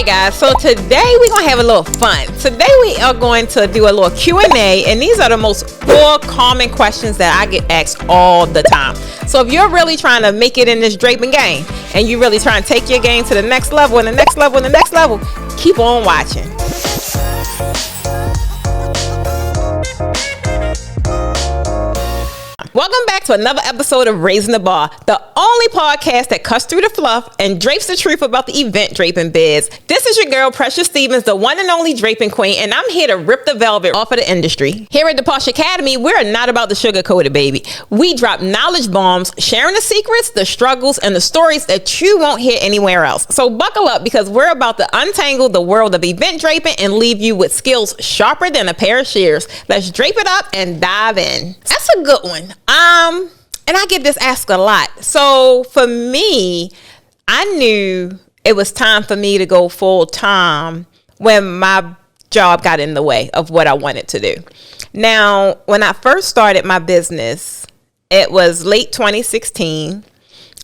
right, guys, so today we're going to have a little fun. Today we are going to do a little Q&A, and these are the most 4 common questions that I get asked all the time. So if you're really trying to make it in this draping game, and you really trying to take your game to the next level and the next level and the next level, keep on watching. Welcome back to another episode of Raising the Bar, the only podcast that cuts through the fluff and drapes the truth about the event draping biz. This is your girl, Precious Stevens, the one and only Draping Queen, and I'm here to rip the velvet off of the industry. Here at the Posh Academy, we're not about the sugar-coated, baby. We drop knowledge bombs, sharing the secrets, the struggles, and the stories that you won't hear anywhere else. So buckle up, because we're about to untangle the world of event draping and leave you with skills sharper than a pair of shears. Let's drape it up and dive in. That's a good one. And I get this asked a lot. So for me, I knew it was time for me to go full time when my job got in the way of what I wanted to do. Now, when I first started my business, it was late 2016.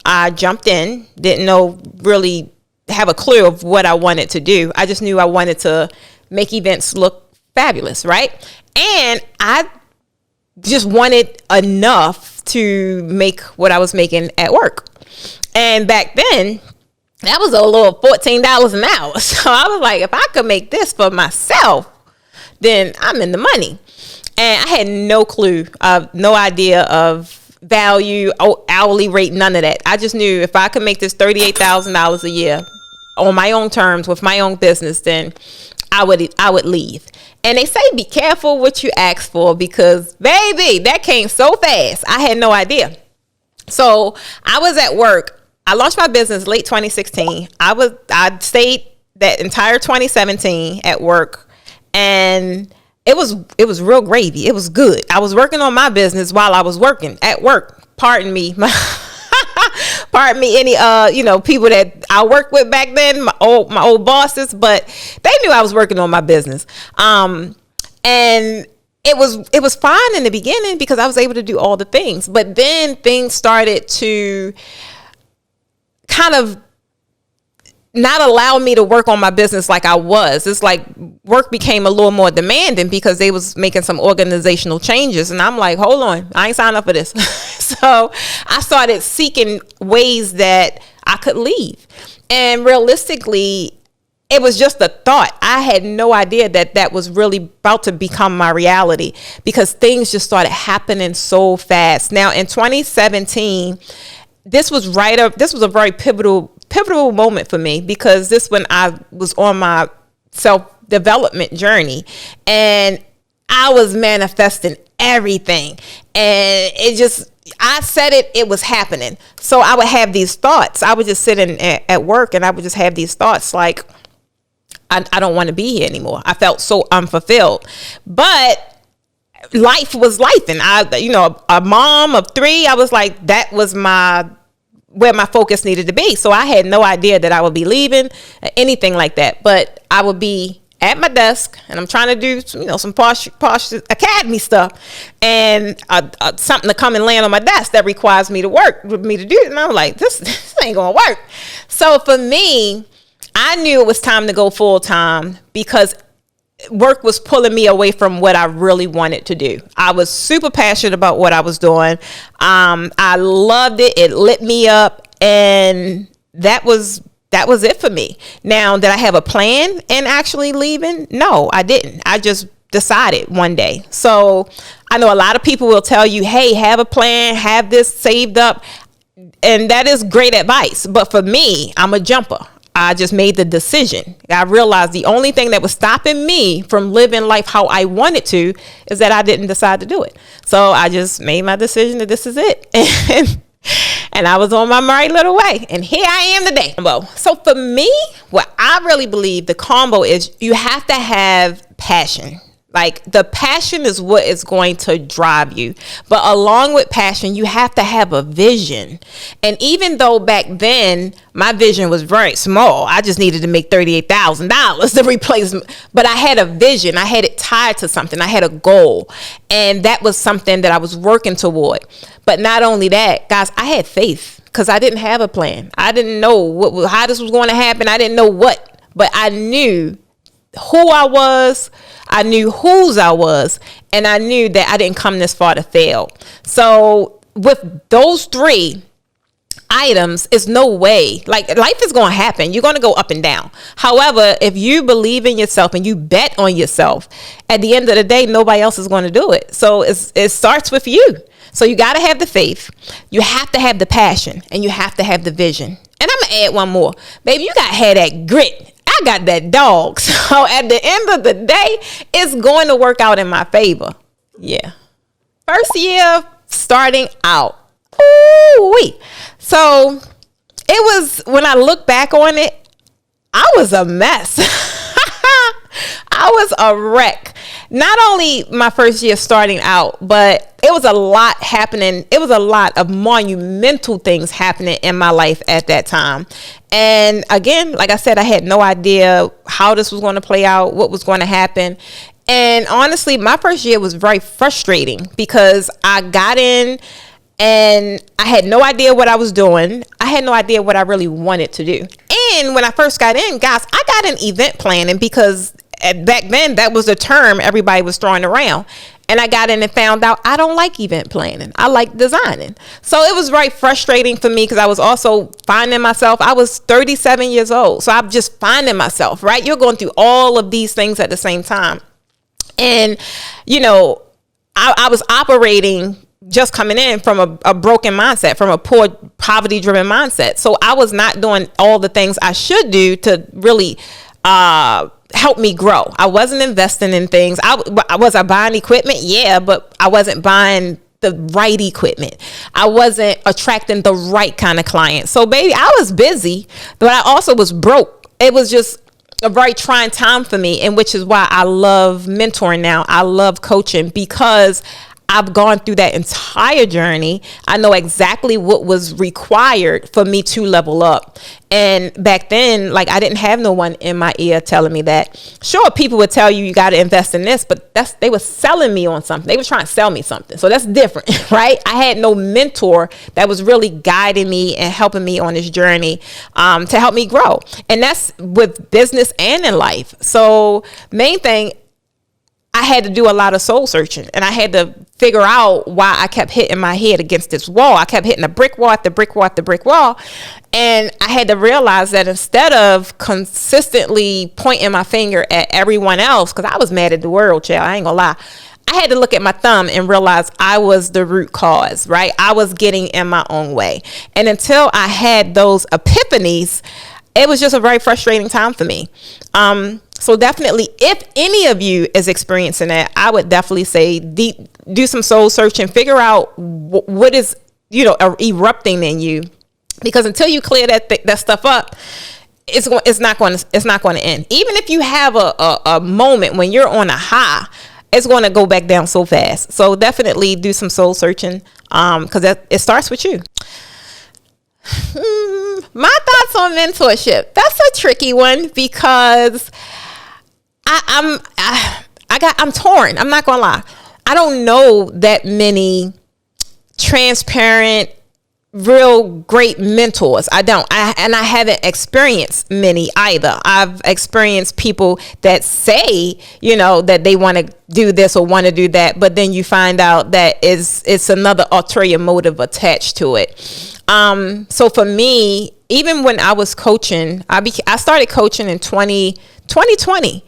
I jumped in, didn't really have a clue of what I wanted to do. I just knew I wanted to make events look fabulous, right? And I just wanted enough to make what I was making at work. And back then, that was a little $14 an hour. So I was like, if I could make this for myself, then I'm in the money. And I had no clue, no idea of value, hourly rate, none of that. I just knew if I could make this $38,000 a year on my own terms with my own business, then I would leave. And they say be careful what you ask for, because baby, that came so fast. I had no idea. So I was at work. I launched my business late 2016. I stayed that entire 2017 at work, and it was real gravy. It was good. I was working on my business while I was working at work. Pardon me. Pardon me, any people that I worked with back then, my old bosses, but they knew I was working on my business. And it was fine in the beginning because I was able to do all the things. But then things started to kind of not allow me to work on my business like I was. It's like work became a little more demanding because they was making some organizational changes. And I'm like, hold on, I ain't signed up for this. So I started seeking ways that I could leave. And realistically, it was just a thought. I had no idea that that was really about to become my reality, because things just started happening so fast. Now in 2017, this was a very pivotal moment for me, because this when I was on my self-development journey, and I was manifesting everything, and I said it was happening. So I would have these thoughts. I would just sit at work, and I would just have these thoughts like, I don't want to be here anymore. I felt so unfulfilled. But life was life, and a mom of 3, I was like, that was where my focus needed to be. So I had no idea that I would be leaving or anything like that. But I would be at my desk, and I'm trying to do some posh academy stuff, and something to come and land on my desk that requires me to work with me to do it. And I'm like, this ain't gonna work. So for me, I knew it was time to go full time, because work was pulling me away from what I really wanted to do. I was super passionate about what I was doing. I loved it. It lit me up, and that was it for me. Now, did I have a plan in actually leaving? No, I didn't. I just decided one day. So I know a lot of people will tell you, hey, have a plan, have this saved up. And that is great advice. But for me, I'm a jumper. I just made the decision. I realized the only thing that was stopping me from living life how I wanted to is that I didn't decide to do it. So I just made my decision that this is it. And I was on my merry little way. And here I am today. So for me, what I really believe the combo is, you have to have passion. Like, the passion is what is going to drive you. But along with passion, you have to have a vision. And even though back then my vision was very small, I just needed to make $38,000 to replace. But I had a vision. I had it tied to something. I had a goal. And that was something that I was working toward. But not only that, guys, I had faith, because I didn't have a plan. I didn't know how this was going to happen. I didn't know what. but I knew who I was, I knew whose I was, and I knew that I didn't come this far to fail. So with those three items, it's no way, like, life is going to happen. You're going to go up and down. However, if you believe in yourself and you bet on yourself, at the end of the day, nobody else is going to do it. So it starts with you. So you got to have the faith, you have to have the passion, and you have to have the vision. And I'm going to add one more. Baby, you got to have that grit. I got that dog. So at the end of the day, it's going to work out in my favor. Yeah. First year starting out. Ooh-wee. So it was, when I look back on it, I was a mess. I was a wreck. Not only my first year starting out, but it was a lot happening. It was a lot of monumental things happening in my life at that time. And again, like I said, I had no idea how this was going to play out, what was going to happen. And honestly, my first year was very frustrating because I got in and I had no idea what I was doing. I had no idea what I really wanted to do. And when I first got in, guys, I got in event planning because back then that was the term everybody was throwing around. And I got in and found out I don't like event planning. I like designing. So it was very frustrating for me because I was also finding myself. I was 37 years old. So I'm just finding myself, right? You're going through all of these things at the same time. And, you know, I was operating, just coming in from a broken mindset, from a poor, poverty-driven mindset. So I was not doing all the things I should do to really help me grow. I wasn't investing in things. Was I buying equipment? Yeah, but I wasn't buying the right equipment. I wasn't attracting the right kind of clients. So baby, I was busy, but I also was broke. It was just a very trying time for me, and which is why I love mentoring now. I love coaching because I've gone through that entire journey. I know exactly what was required for me to level up. And back then, like, I didn't have no one in my ear telling me that. Sure, people would tell you, you got to invest in this, but they were selling me on something. They were trying to sell me something. So that's different, right? I had no mentor that was really guiding me and helping me on this journey to help me grow. And that's with business and in life. So main thing, I had to do a lot of soul searching, and I had to figure out why I kept hitting my head against this wall. I kept hitting a brick wall after brick wall after brick wall. And I had to realize that instead of consistently pointing my finger at everyone else, because I was mad at the world, child, I ain't gonna lie. I had to look at my thumb and realize I was the root cause, right? I was getting in my own way. And until I had those epiphanies, it was just a very frustrating time for me. So definitely, if any of you is experiencing that, I would definitely say do some soul searching, figure out what is, erupting in you, because until you clear that stuff up, it's not going to end. Even if you have a moment when you're on a high, it's going to go back down so fast. So definitely do some soul searching, because it starts with you. My thoughts on mentorship. That's a tricky one because I'm torn. I'm not gonna lie. I don't know that many transparent, real great mentors. I don't. And I haven't experienced many either. I've experienced people that say, that they want to do this or want to do that, but then you find out that it's another ulterior motive attached to it. So for me, even when I was coaching, I started coaching in 2020.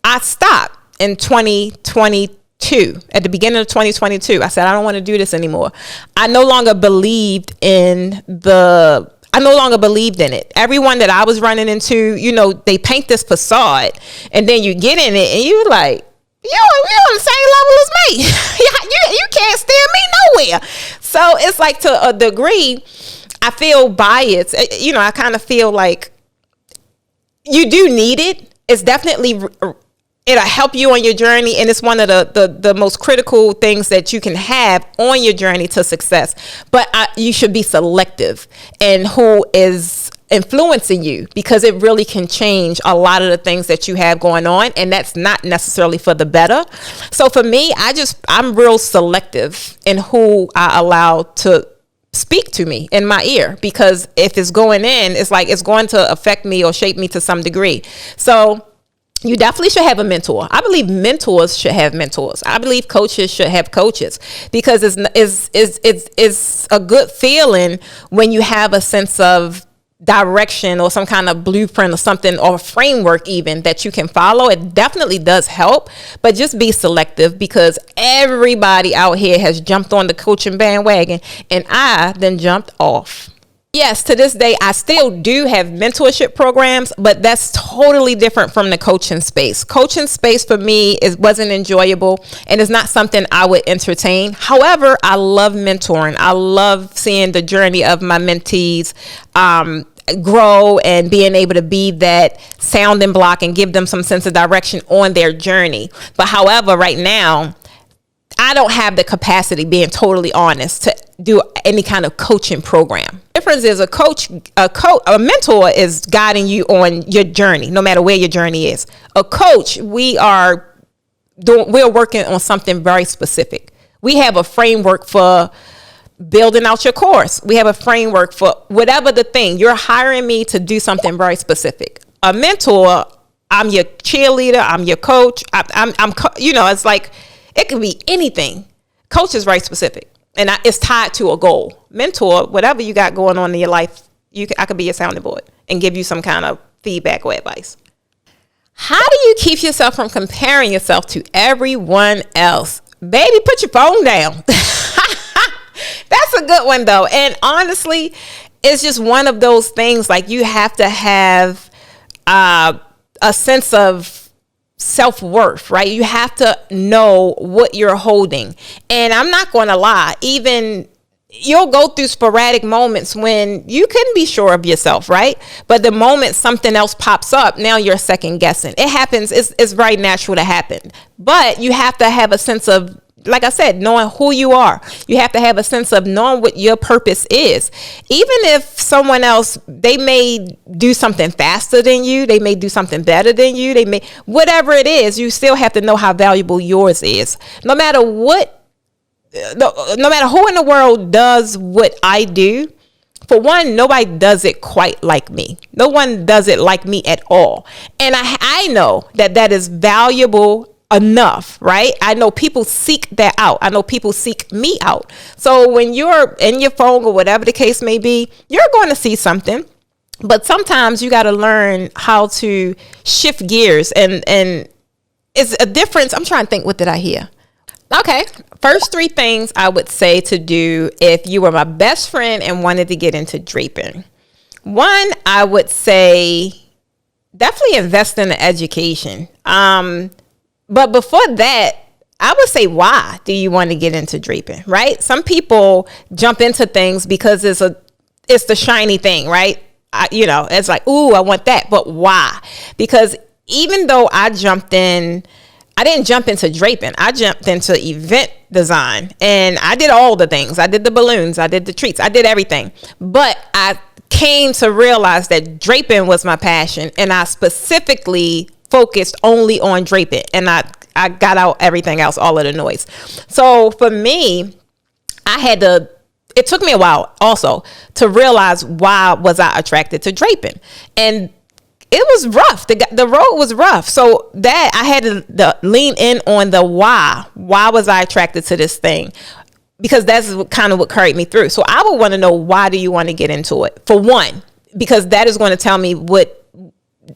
I stopped in 2022. At the beginning of 2022, I said, I don't want to do this anymore. I no longer believed in it. Everyone that I was running into, they paint this facade, and then you get in it and you like, you're on the same level as me. you can't steer me nowhere. So it's like, to a degree, I feel biased. I kind of feel like you do need it. It's definitely, it'll help you on your journey, and it's one of the most critical things that you can have on your journey to success. But you should be selective in who is influencing you, because it really can change a lot of the things that you have going on, and that's not necessarily for the better. So for me, I'm real selective in who I allow to speak to me in my ear, because if it's going in, it's like it's going to affect me or shape me to some degree. So you definitely should have a mentor. I believe mentors should have mentors. I believe coaches should have coaches, because it's a good feeling when you have a sense of direction or some kind of blueprint or something, or a framework even that you can follow. It definitely does help, but just be selective, because everybody out here has jumped on the coaching bandwagon, and I then jumped off. Yes, to this day, I still do have mentorship programs, but that's totally different from the coaching space. Coaching space for me wasn't enjoyable, and it's not something I would entertain. However, I love mentoring. I love seeing the journey of my mentees grow, and being able to be that sounding block and give them some sense of direction on their journey. But however, right now, I don't have the capacity, being totally honest, to do any kind of coaching program. The difference is a mentor is guiding you on your journey, no matter where your journey is. A coach, we're working on something very specific. We have a framework for building out your course. We have a framework for whatever the thing. You're hiring me to do something very specific. A mentor, I'm your cheerleader, I'm your coach. It's like, it could be anything. Coach is very specific, and it's tied to a goal. Mentor, whatever you got going on in your life, I could be your sounding board and give you some kind of feedback or advice. How do you keep yourself from comparing yourself to everyone else? Baby, put your phone down. That's a good one, though. And honestly, it's just one of those things, like, you have to have a sense of self-worth, right? You have to know what you're holding. And I'm not going to lie, even you'll go through sporadic moments when you couldn't be sure of yourself, right? But the moment something else pops up, now you're second guessing. It happens. It's very natural to happen. But you have to have a sense of, like I said, knowing who you are. You have to have a sense of knowing what your purpose is. Even if someone else, they may do something faster than you, they may do something better than you, whatever it is, you still have to know how valuable yours is. No matter who in the world does what I do, for one, nobody does it quite like me. No one does it like me at all. And I know that is valuable enough, right? I know people seek that out. I know people seek me out. So when you're in your phone or whatever the case may be, you're going to see something. But sometimes you got to learn how to shift gears, and it's a difference. I'm trying to think, what did I hear? Okay. First 3 things I would say to do if you were my best friend and wanted to get into draping. 1, I would say definitely invest in the education. But before that, I would say, why do you want to get into draping, right? Some people jump into things because it's the shiny thing, right? It's like, ooh, I want that. But why? Because even though I didn't jump into draping. I jumped into event design, and I did all the things. I did the balloons. I did the treats. I did everything. But I came to realize that draping was my passion, and I specifically focused only on draping, and I got out everything else, all of the noise. So for me, it took me a while also to realize why was I attracted to draping. And it was rough. The road was rough. So that I had to lean in on the why. Why was I attracted to this thing? Because that's kind of what carried me through. So I would want to know, why do you want to get into it? For one, because that is going to tell me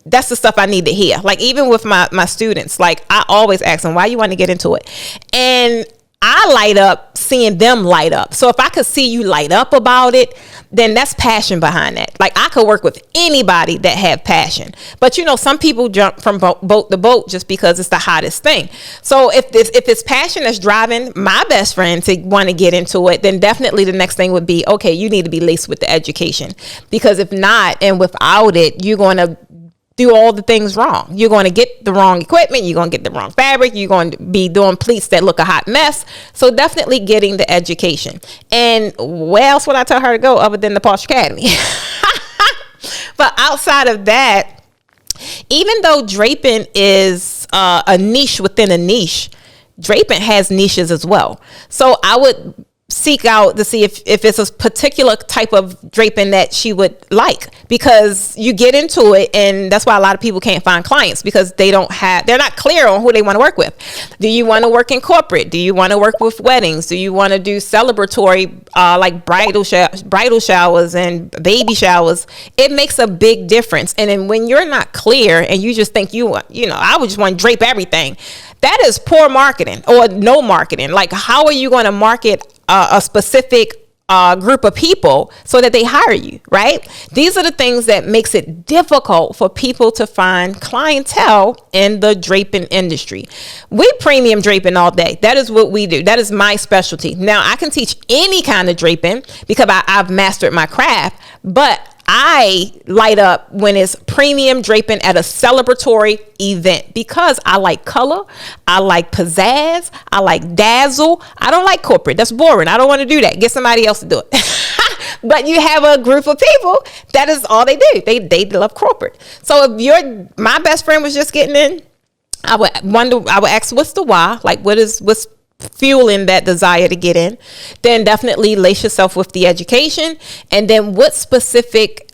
that's the stuff I need to hear. Like, even with my students, like, I always ask them, why you want to get into it? And I light up seeing them light up. So if I could see you light up about it, then that's passion behind that. Like, I could work with anybody that have passion. But some people jump from boat to boat just because it's the hottest thing. So if it's passion that's driving my best friend to want to get into it, then definitely the next thing would be, okay, you need to be laced with the education. Because if not, and without it, you're going to do all the things wrong. You're going to get the wrong equipment. You're going to get the wrong fabric. You're going to be doing pleats that look a hot mess. So definitely getting the education. And where else would I tell her to go other than the Posh Academy? But outside of that, even though draping is a niche within a niche, draping has niches as well. So I would seek out to see if it's a particular type of draping that she would like, because you get into it, and that's why a lot of people can't find clients, because they're not clear on who they want to work with. Do you want to work in corporate? Do you want to work with weddings? Do you want to do celebratory like bridal showers and baby showers? It makes a big difference. And then when you're not clear and you just think I would just want to drape everything, that is poor marketing or no marketing. Like, how are you going to market a specific group of people so that they hire you, right? These are the things that makes it difficult for people to find clientele in the draping industry. We premium draping all day. That is what we do. That is my specialty. Now, I can teach any kind of draping because I've mastered my craft, but I light up when it's premium draping at a celebratory event, because I like color, I like pizzazz, I like dazzle. I don't like corporate. That's boring. I don't want to do that. Get somebody else to do it. But you have a group of people that is all they do. They love corporate. So if my best friend was just getting in, I would ask, what's the why? Like, what's fueling that desire to get in? Then definitely lace yourself with the education, and then what specific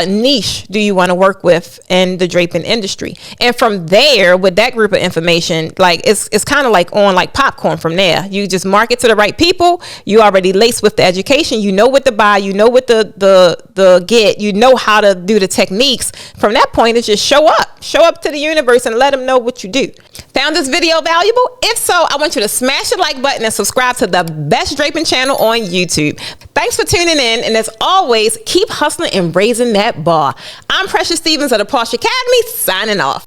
niche do you want to work with in the draping industry? And from there, with that group of information, like it's kind of like on like popcorn. From there, you just market to the right people. You already lace with the education. You know what to buy. You know what the get. You know how to do the techniques. From that point, it's just show up to the universe and let them know what you do. Found this video valuable? If so, I want you to smash the like button and subscribe to the best draping channel on YouTube. Thanks for tuning in, and as always, keep hustling and raising that bar. I'm Precious Stevens of the Posh Academy, signing off.